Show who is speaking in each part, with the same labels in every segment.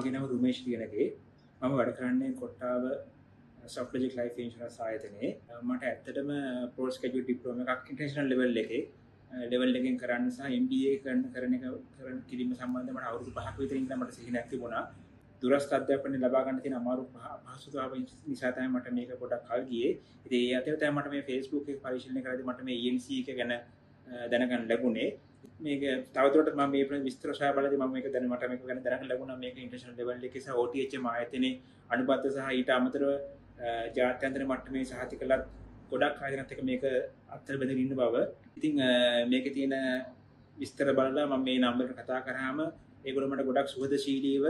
Speaker 1: මගේ නම රුමේෂ් ලියනගේ. මම වැඩ කරන්නේ කොට්ටාව සොෆ්ට්ලොජික් ලයිෆ් ඉන්ෂුරන්ස් ආයතනයේ. මට ඇත්තටම පෝස්ට් ග්‍රැජුවේට් ඩිප්ලෝමා එකක් ඉන්ටර්නැෂනල් ලෙවල් එකේ ලෙවල් එකෙන් කරන්න සහ MBA කරන කිරීම සම්බන්ධව මට අවුරුදු 5ක විතර ඉඳලා මට සිහිනයක් තිබුණා. දුරස්ථ අධ්‍යාපනය ලබා ගන්න තියෙන අමාරු පහසුතාව නිසා තමයි මට මේක පොඩක් කල් ගියේ. ඉතින් ඒ අතරේ තමයි මට මේ Facebook එක පරිශීලනය කරද්දී මට මේ ENC එක ගැන දැනගන්න ලැබුණේ. මේක තවදුරටත් මම මේ විස්තර සොයා බලද්දී මම මේක මට මේක ගැන දැනගන්න ලැබුණා. මේක ඉන්ටර්නැෂනල් ලෙවල් එකේ සහ OTHM ආයතනයේ අනුබද්ධ සහ ඊට අමතරව ජාත්‍යන්තර මට්ටමේ සහතිකලත් ගොඩක් ආයතනත් එක්ක මේක අතර බැඳගෙන ඉන්න බව. ඉතින් මේකේ තියෙන විස්තර බලලා මම මේ නම්බරට කතා කරාම ඒගොල්ලෝ මට ගොඩක් සුහදශීලීව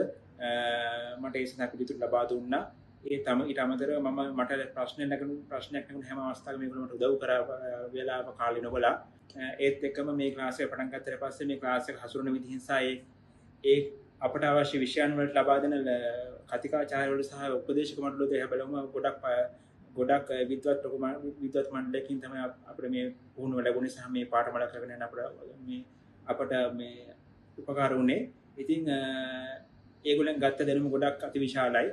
Speaker 1: මට ඒ සඳහා පිළිතුරු ලබා දුන්නා. ඊට අමතරව මට ප්‍රශ්නයක් නැගුණ හැම අවස්ථාවකම මේගොල්ලෝ මට උදව් කරා වේලාව කාලේ නොබලා. ඒත් එක්කම මේ ක්ලාස් එක පටන් ගත්තට පස්සේ මේ ක්ලාස් එක හසුරුවන විදිහින් සහ ඒ අපට අවශ්‍ය විෂයන් වලට ලබා දෙන කතිකාචාර්යවරු සහ උපදේශක මණ්ඩලවල දෙහ බලම ගොඩක් විද්වත් මණ්ඩලයකින් තමයි අපිට මේ පුහුණුව ලැබුණේ සහ මේ පාඨමාලා කරගෙන යන අපට මේ උපකාර වුණේ. ඉතින් ඒගොල්ලන් ගත්ත දැනුම ගොඩක් අතිවිශාලයි.